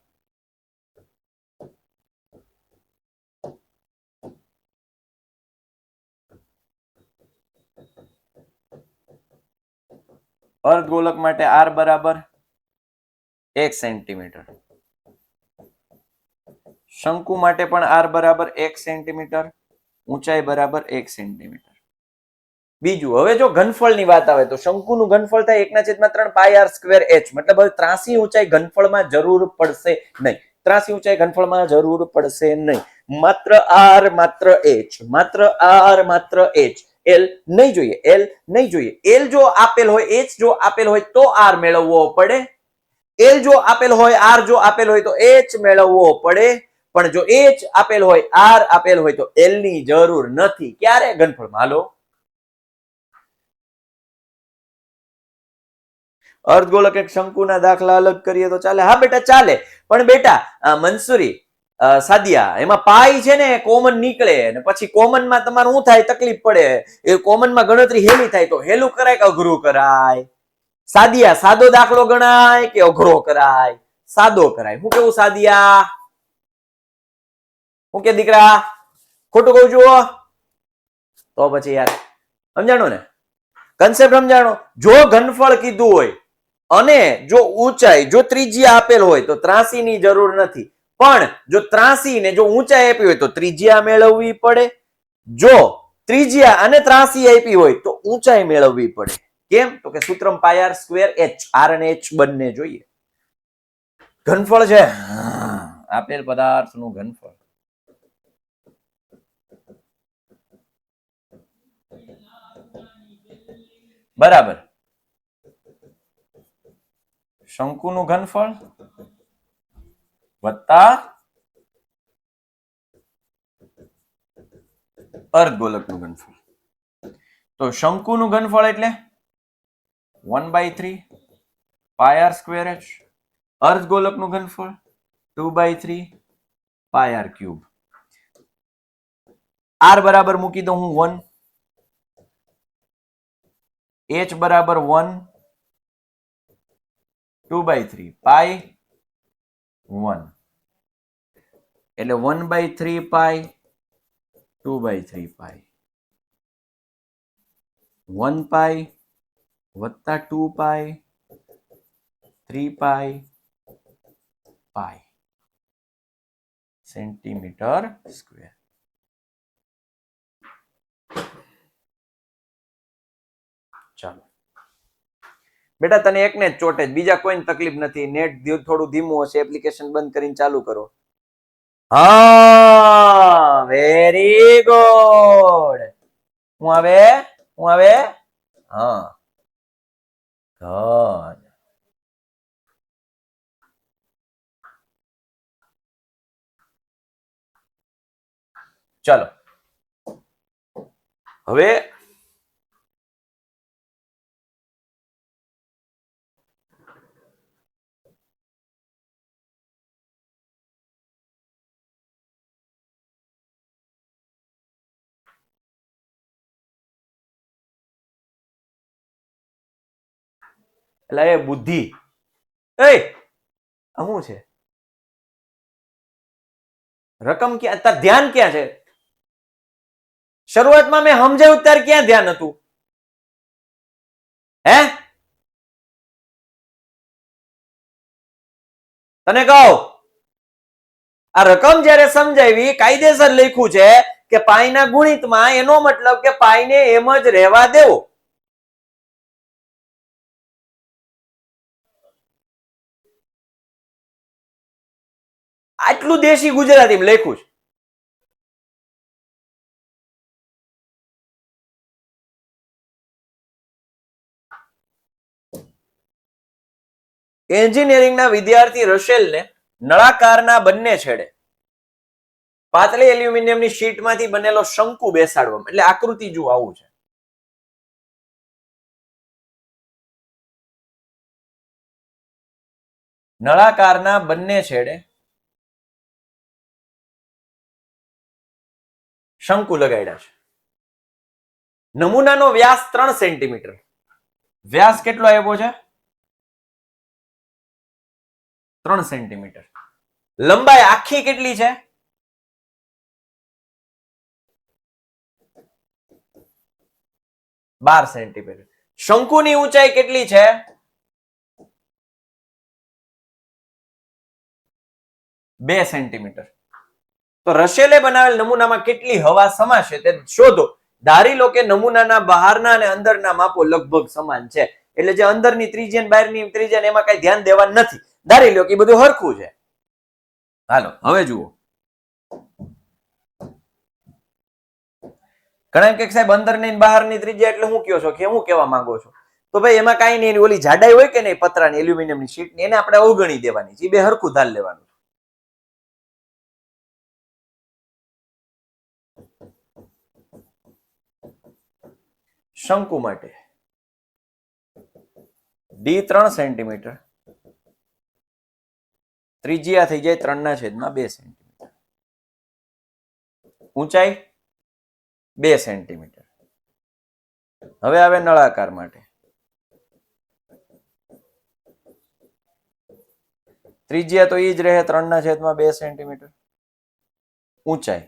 અર્ધગોલક માટે r બરાબર 1 સેન્ટીમીટર. શંકુ માટે પણ r બરાબર 1 સેન્ટીમીટર, ઊંચાઈ બરાબર 1 સેન્ટીમીટર. બીજું, હવે જો ઘનફળની વાત આવે તો શંકુનું ઘનફળ થાય 1/3 પાઈ r સ્ક્વેર h. મતલબ હવે ત્રાસી ઊંચાઈ ઘનફળમાં જરૂર પડશે નહીં. ત્રાસી ઊંચાઈ ઘનફળમાં જરૂર પડશે નહીં. માત્ર r, માત્ર h, માત્ર r, માત્ર h. L નહીં જોઈએ, L નહીં જોઈએ. L જો આપેલ હોય, h જો આપેલ હોય તો r મેળવવો પડે. L જો આપેલ હોય, r જો આપેલ હોય તો h મેળવવો પડે. પણ જો h આપેલ હોય, r આપેલ હોય તો L ની જરૂર નથી. ક્યારે? ઘનફળમાં. હાલો, અર્ધગોલક એક શંકુના દાખલા અલગ કરીએ તો ચાલે? હા બેટા ચાલે. પણ બેટા મંસૂરી, સાદિયા, એમાં પાઈ છે ને કોમન નીકળે, અને પછી કોમનમાં તમારે શું થાય? તકલીફ પડે. એ કોમનમાં ગણતરી હેલી થાય. તો હેલું કરાય કે અઘરું કરાય? સાદિયા, સાદો દાખલો ગણાય કે અઘરો કરાય? સાદો કરાય. હું કેવું સાદિયા? હું કે દીકરા? ખોટું કહું છું? તો પછી યાર સમજાણો ને? કન્સેપ્ટ સમજાણો? જો ઘનફળ કીધું હોય અને જો ઊંચાઈ, જો ત્રિજ્યા આપેલ હોય તો ત્રાસી ની જરૂર નથી. પણ જો ત્રાસી ને જો ઊંચાઈ આપી હોય તો ત્રિજ્યા મેળવવી પડે. જો ત્રિજ્યા અને ત્રાસી આપી હોય તો ઊંચાઈ મેળવવી પડે. કેમ? તો કે સૂત્રમ પાઈ r સ્ક્વેર h, r અને h બંને જોઈએ. ઘનફળ છે આપેલ પદાર્થનું ઘનફળ. બરાબર શંકુનું ઘનફળ વત્તા અર્ધગોલકનું ઘનફળ. તો શંકુનું ઘનફળ એટલે 1/3 પાઈ r સ્ક્વેર h. અર્ધગોલકનું ઘનફળ 2/3 પાઈ r ક્યુબ. r બરાબર મૂકી દઉં હું 1, h બરાબર 1, 2/3 પાઈ 1, એટલે 1/3 પાઈ 2/3 પાઈ 1 પાઈ વત્તા 2 પાઈ 3 પાઈ પાઈ સેન્ટીમીટર સ્ક્વેર. ચાલો બેટા તને એકને જ ચોટે, બીજા કોઈને તકલીફ નથી. નેટ થોડું ધીમું હશે, એપ્લિકેશન બંધ કરીને ચાલુ કરો. હા વેરી ગુડ. હું આવે હા ઘન. ચાલો હવે એટલે એ બુદ્ધિ એ શું છે? રકમ ક્યાં? તાર ધ્યાન ક્યાં છે? શરૂઆતમાં મેં સમજાવ્યું ત્યારે ક્યાં ધ્યાન હતું? હે તને કહું, આ રકમ જ્યારે સમજાવી કાયદેસર લખ્યું છે કે પાઈના ગુણિતમાં, એનો મતલબ કે પાઈને એમ જ રહેવા દેવો. આટલું દેશી ગુજરાતીમાં લખ્યું છે. એન્જિનિયરિંગના વિદ્યાર્થી રશેલને નળાકારના બંને છેડે પાતળી એલ્યુમિનિયમની શીટમાંથી બનેલો શંકુ બેસાડવામાં, એટલે આકૃતિ જો આવું છે. નળાકારના બંને છેડે શંકુ લગાડ્યા છે. નમૂનાનો વ્યાસ 3 સેન્ટીમીટર. વ્યાસ કેટલો આવ્યો છે? 3 સેન્ટીમીટર. લંબાઈ આખી કેટલી છે? 12 સેન્ટીમીટર. શંકુની ઊંચાઈ કેટલી છે? 2 સેન્ટીમીટર. તો રશેલે બનાવેલ નમૂનામાં કેટલી હવા સમાશે તે શોધો. ધારી લો કે નમૂનાના બહારના અને અંદરના માપો લગભગ સમાન છે, એટલે જે અંદરની ત્રિજ્યા અને બહારની ત્રિજ્યા એમાં કઈ ધ્યાન દેવાનું નથી. ધારી લો કે બધું હરખું છે. હાલો હવે જુઓ. ઘણા કે સાહેબ અંદરની બહારની ત્રિજ્યા એટલે હું કયો છો કે હું કેવા માંગો છો? તો ભાઈ એમાં કઈ નહીં, ઓલી જાડાઈ હોય કે નહીં પતરાની એલ્યુમિનિયમની શીટની, એને આપણે અવગણી દેવાની છે. બે હરખું ધાર લેવાનું. શંકુ માટે ડી 3 સેન્ટીમીટર, ત્રિજ્યા થઈ જાય 3/2 સેન્ટીમીટર, ઊંચાઈ 2 સેન્ટીમીટર. હવે આવે નળાકાર માટે. ત્રિજ્યા તો ઈ જ રહે 3/2 સેન્ટીમીટર. ઊંચાઈ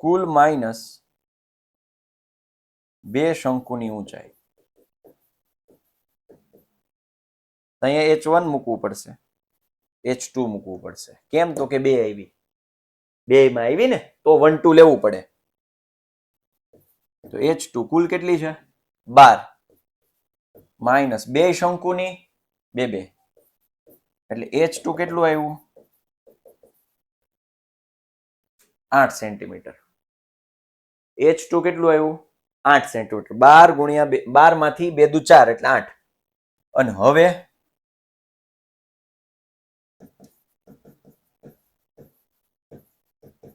કુલ માઇનસ 2 શંકુની ઊંચાઈ. અહીંયા H1 મૂકવું પડશે, H2 મૂકવું પડશે. કેમ? તો કે 2 આવી, 2 માં આવી ને, તો 1 2 લેવું પડે. તો H2 કુલ કેટલી છે? 12 માઇનસ 2 શંકુની 2 એટલે H2 કેટલું આવ્યું? 8 સેન્ટીમીટર. H2 કેટલું આવ્યું? 8 સેન્ટીમીટર. 12 ગુણ્યા 12 માંથી 2 દુ 4 એટલે 8. અને હવે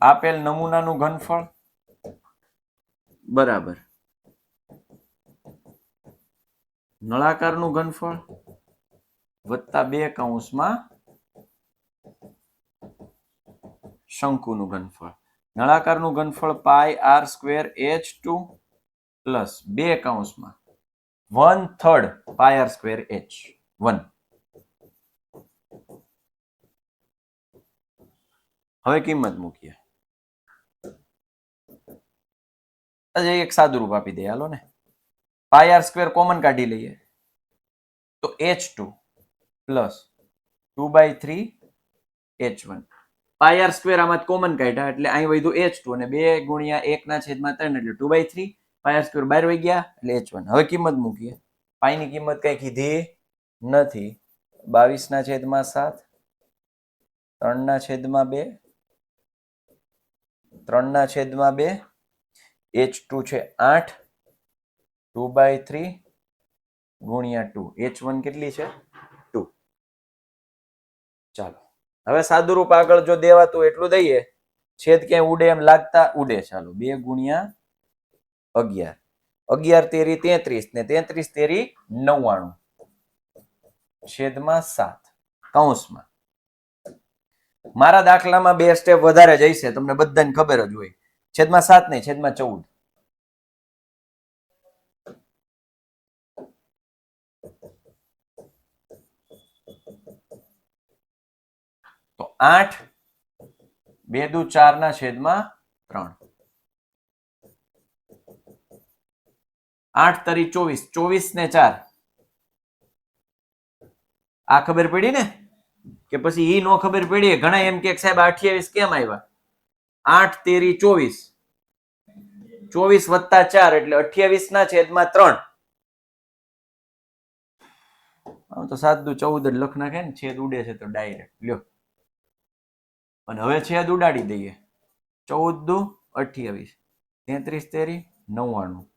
આપેલ નમૂનાનું ઘનફળ બરાબર નળાકારનું ઘનફળ વત્તા 2 કૌંસમાં શંકુનું ઘનફળ. નળાકારનું ઘનફળ પાઈ આર સ્ક્વેર H2 પ્લસ 2 કૌંસમાં 1/3 પાઈ આર સ્ક્વેર H1. હવે કિંમત મૂકીએ. એક સાદું રૂપ આપી દે હાલો ને. પાઈ આર સ્ક્વેર કોમન કાઢી લઈએ તો H2 plus 2/3 H1 pi R square આમાં કોમન કાઢ્યા એટલે અહીં વધ્યું H2 અને 2 ગુણ્યા 1/3 એટલે 2/3 પાય આર સ્ક્વેર બહાર વહી ગયા એટલે H1 હવે કિંમત મૂકીએ પાઈની કિંમત કઈ કીધી નથી 22/7 3/2 3/2 H2 છે 8 2/3 ગુણ્યા 2 H1 કેટલી છે 2 ચાલો હવે સાદુરૂપ આગળ જો દેવાતું એટલું દઈએ છેદ ક્યાંય ઉડે એમ લાગતા ઉડે ચાલો 2 ગુણ્યા 11 11 તેરી 33 ને 33 તેરી 99 છેદમાં 7 કૌંસમાં મારા દાખલામાં 2 સ્ટેપ વધારે જઈશે તમને બધાને ખબર જ હોય છેદમાં 7 નહીં છેદમાં 14 તો 8 2 દુ 4 ના છેદમાં 3 8 તરી 24 24 ને 4 આ ખબર પડી ને કે પછી ઈ નો ખબર પડી ઘણા એમ કે સાહેબ 28 કેમ આવ્યા 8 તેરી 24 24 વત્તા 4 એટલે 28 ના છેદમાં 3 આમ તો 7 દુ 14 જ લખ નાખે ને છેદ ઉડે છે તો ડાયરેક્ટ લ્યો અને હવે છેદ ઉડાડી દઈએ 14 દુ 28 33 તેરી 99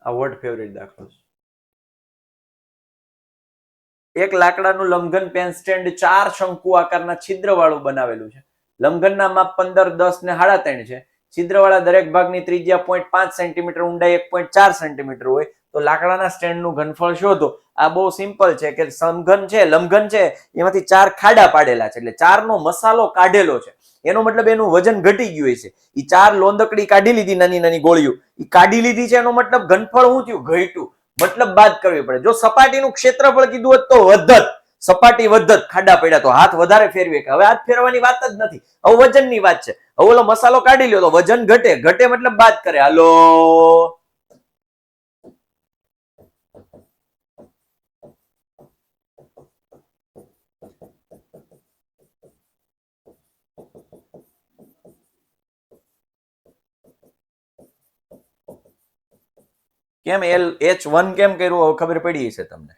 આ વર્ડ ફેવરેટ દાખલો છે એક લાકડાનું લંબઘન પેન સ્ટેન્ડ 4 શંકુ આકારના છિદ્ર વાળું બનાવેલું છે લંબઘનના માપ 15 10 ને 3.5 છે છિદ્રવાળા દરેક ભાગની ત્રિજ્યા 0.5 સેન્ટીમીટર ઊંડાઈ 1.4 સેન્ટીમીટર હોય તો લાકડાના સ્ટેન્ડનું ઘનફળ શોધો આ બહુ સિમ્પલ છે કે લંબઘન છે એમાંથી 4 ખાડા પાડેલા છે એટલે 4 નો મસાલો કાઢેલો છે એનો મતલબ એનું વજન ઘટી ગયું છે ઈ 4 લોંદકડી કાઢી લીધી નાની નાની ગોળીઓ ઈ કાઢી લીધી છે એનો મતલબ ઘનફળ શું થયું ઘટ્યું મતલબ બાદ કરવી પડે જો સપાટીનું ક્ષેત્રફળ કીધું હોત તો વધત સપાટી વધત ખાડા પડ્યા તો હાથ વધારે ફેરવે કે હવે હાથ ફેરવાની વાત જ નથી હવે વજનની વાત છે હવે ઓલો મસાલો કાઢી લ્યો તો વજન ઘટે મતલબ બાદ કરે હાલો કેમ H1 કેમ કર્યું હવે ખબર પડી છે તમને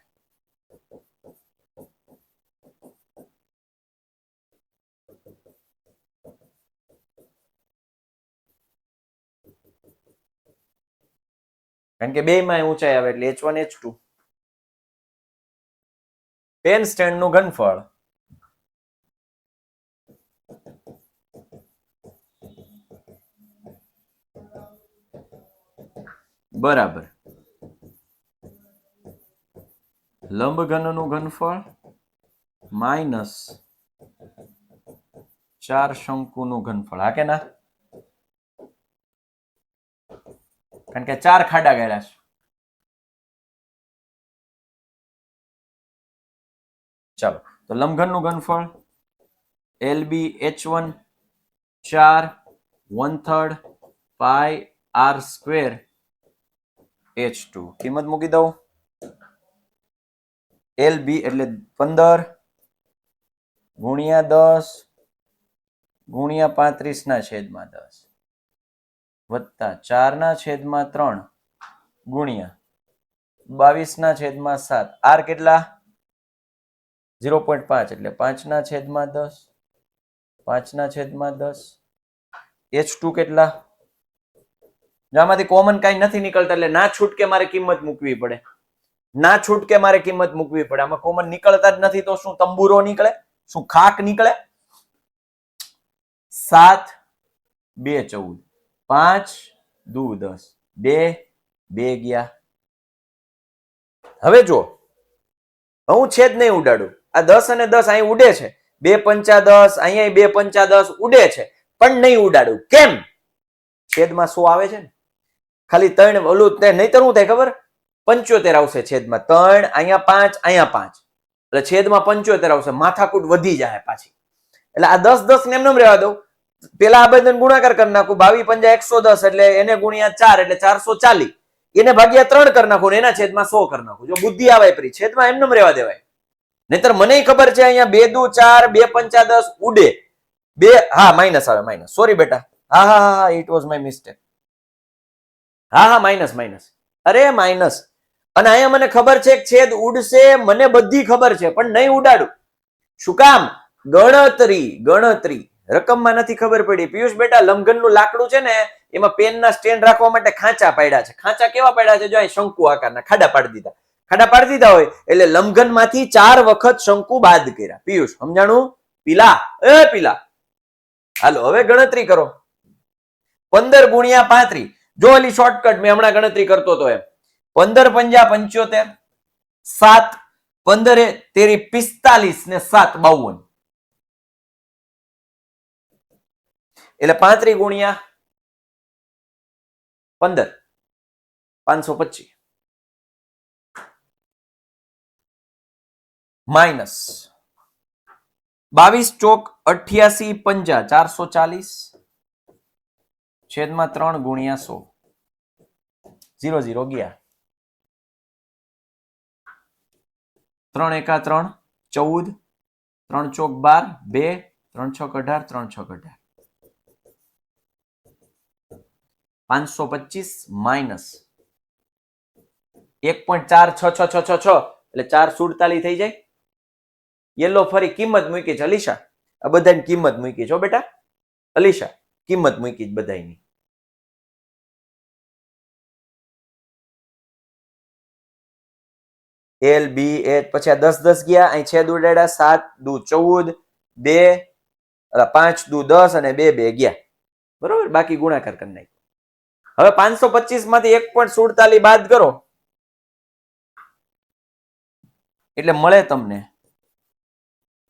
કારણ કે બે માં ઊંચાઈ આવે એટલે H1 H2 પેન સ્ટેન્ડ નું ઘનફળ બરાબર લંબઘનનું ઘનફળ માઇનસ 4 શંકુનું ઘનફળ હા કે ના કારણ કે 4 ખાડા ગાળ્યા છે ચાલો તો લંબઘનનું ઘનફળ LB H1 4 1/3 પાઈ R સ્ક્વેર H2 કિંમત મૂકી દઉં LB એટલે 15 ગુણ્યા 10 ગુણ્યા 35 ના છેદમાં 10 વત્તા 4 ના છેદમાં 3 ગુણ્યા 22 ના છેદમાં 7 R કેટલા 0.5 એટલે 5 ના છેદમાં 10 5 ના છેદમાં 10 H2 કેટલા આમાંથી કોમન કઈ નથી નીકળતા એટલે ના છૂટકે મારે કિંમત મૂકવી પડે આમાં કોમન નીકળતા જ નથી તો શું તંબુરો નીકળે શું ખાક નીકળે 7 2 14 5 2 10 2 2 ગયા. હવે જો હું છેદ નહીં ઉડાડું, આ 10 અને 10 અહીં ઉડે છે, 2 પંચા 10, અહીંયા 2 પંચા 10 ઉડે છે, પણ નહીં ઉડાડું. કેમ? છેદમાં 100 આવે છે ને, ખાલી 3 ઓલું નહીતર શું થાય ખબર? 75 આવશે છેદમાં. 3 અહીંયા 5 અહીંયા 5 એટલે છેદમાં 75 આવશે. માથાકૂટ વધી જાય પાછી. એટલે આ 10 10 ને એમને રહેવા દઉં. પેલા આ બધાને ગુણાકાર કરી નાખું. 22 પંજા 110 એટલે એને ગુણ્યા 4 એટલે 440. એને ભાગ્યા 3 કરી નાખું, એના છેદમાં 100 કરી નાખું. જો બુદ્ધિ આવે પ્રી, છેદમાં એમને રહેવા દેવાય. નહીતર મને ખબર છે અહીંયા 2 દુ 4, 2 પંચા 10 ઉડે. 2 હા માઇનસ આવે, માઇનસ. સોરી બેટા. હા હા હા, ઇટ વોઝ માય મિસ્ટેક. હા હા, માઇનસ માઇનસ. અરે માઇનસ. અને અહીંયા મને ખબર છે કે છેદ ઉડશે, મને બધી ખબર છે, પણ નહીં ઉડાડું. શું કામ? ગણતરી રકમમાં નથી ખબર પડી. પિયુષ બેટા, લંબઘનનું લાકડું છે ને, એમાં પેનના સ્ટેન્ડ રાખવા માટે ખાંચા પાડ્યા છે. ખાંચા કેવા પાડ્યા છે? જો અહીં શંકુ આકારના ખાડા પાડી દીધા. ખાડા પાડી દીધા હોય એટલે લંબઘનમાંથી 4 વખત શંકુ બાદ કર્યા. પિયુષ સમજાણું? પીલા પીલા. હાલો હવે ગણતરી કરો. 15 ગુણ્યા 35. જો ઓલી શોર્ટકટ મેં હમણાં ગણતરી કરતો હતો એમ. 15 પંજા 75, 7 15 તેરી 45 ને 7 52. એટલે 35 ગુણ્યા 15 525 માઇનસ 22 ચોક 88 પંજા 440 છેદમાં 3 ગુણ્યા 100. 0 0 ગયા. 3 એકા 3 14, 3 ચોક 12, 2 3 છોક 18, 3 છોક 18. 525 માઇનસ 1.466666 એટલે 447 થઈ જાય. યેલો ફરી કિંમત મૂકી છે અલીશા. આ બધાની કિંમત મૂકી છો બેટા. અલીશા કિંમત મૂકી જ બધાની. એલ બી એચ પછી આ 10 10 ગયા. અહીં છેદ ઉડાડ્યા. 7 દુ 14, 2 5 દુ 10 અને 2 2 ગયા. બરોબર, બાકી ગુણાકાર કરી નાખ્યો. હવે 525 માંથી 1.47 બાદ કરો એટલે મળે તમને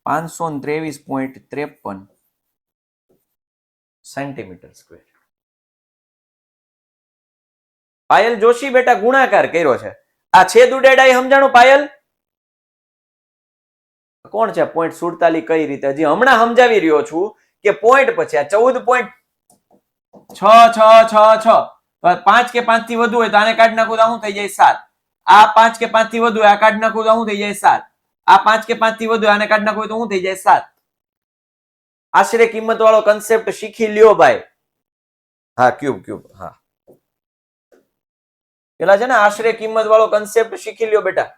523.53 સેન્ટીમીટર સ્ક્વેર. પાયલ જોશી બેટા ગુણાકાર કર્યો છે. આ છેદ ઉડાડ્યા એ સમજાણું પાયલ? કોણ છે? 0.47 કઈ રીતે? હજી હમણાં સમજાવી રહ્યો છું કે પોઈન્ટ પછી આ 14.66666 5 કે 5 થી વધુ હોય તો આને કાઢી નાખું તો શું થઈ જાય? 7. આ 5 કે 5 થી વધુ હોય આ કાઢી નાખું તો શું થઈ જાય? 7. આ 5 કે 5 થી વધુ આને કાઢી નાખું તો શું થઈ જાય? 7. આશરે કિંમત વાળો કન્સેપ્ટ શીખી લ્યો ભાઈ. હા ક્યુબ હા પેલા છે ને આશરે કિંમત વાળો કન્સેપ્ટ શીખી લ્યો બેટા.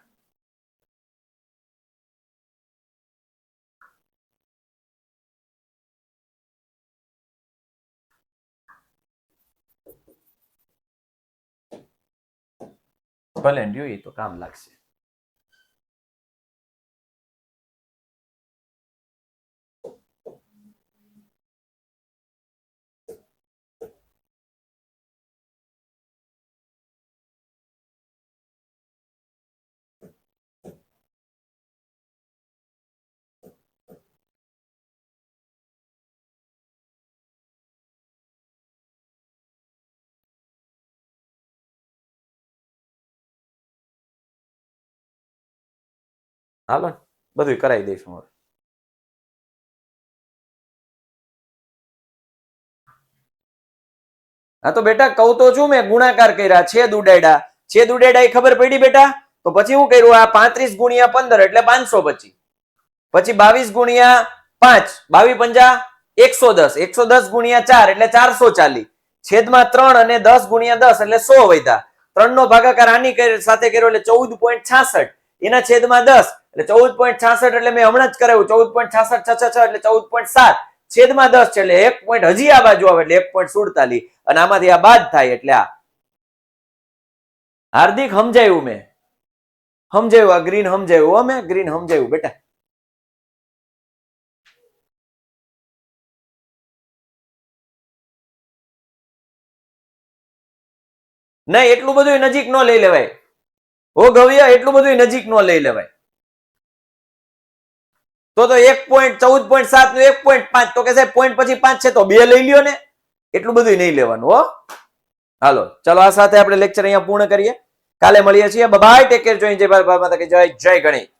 ભલે જોઈએ તો કામ લાગશે. હાલો બધું કરાવી દઈશું હવે. હા તો બેટા કહું તો છું મેં ગુણાકાર કર્યા, છેદ ઉડાડ્યા. છેદ ઉડાડ્યા એ ખબર પડી બેટા? તો પછી શું કર્યું? આ 35 ગુણ્યા 15 એટલે 525. પછી 22 ગુણ્યા 5 22 પંજા 110, 110 ગુણ્યા 4 એટલે 440 છેદમાં 3 અને 10 ગુણ્યા 10 એટલે 100 વધ્યા. 3 નો ભાગાકાર આની સાથે કર્યો એટલે 14.66 એના છેદમાં 10 એટલે 14.66 એટલે મેં હમણાં જ કરાવ્યું 14.6666 એટલે 14.7 છેદમાં 10 છે એટલે 1 પોઈન્ટ હજી આ બાજુ આવે એટલે 1.47 અને આમાંથી આ બાદ થાય એટલે આ. હાર્દિક સમજાયું મેં? સમજાયું? આ ગ્રીન સમજાયું? અમે ગ્રીન સમજાયું બેટા. નહીં, એટલું બધું નજીક ન લઈ લેવાય. હો ગવ્ય, એટલું બધું નજીક ન લઈ લેવાય. તો 1.14.7 નું 1.5 તો કે સાહેબ પોઈન્ટ પછી 5 છે તો 2 લઈ લ્યો ને. એટલું બધું નહીં લેવાનું હો. હાલો ચલો, આ સાથે આપણે લેક્ચર અહીંયા પૂર્ણ કરીએ. કાલે મળીએ છીએ. બાય, ટેક કેર, જય ભારત માતા કી જય, જય ગણેશ.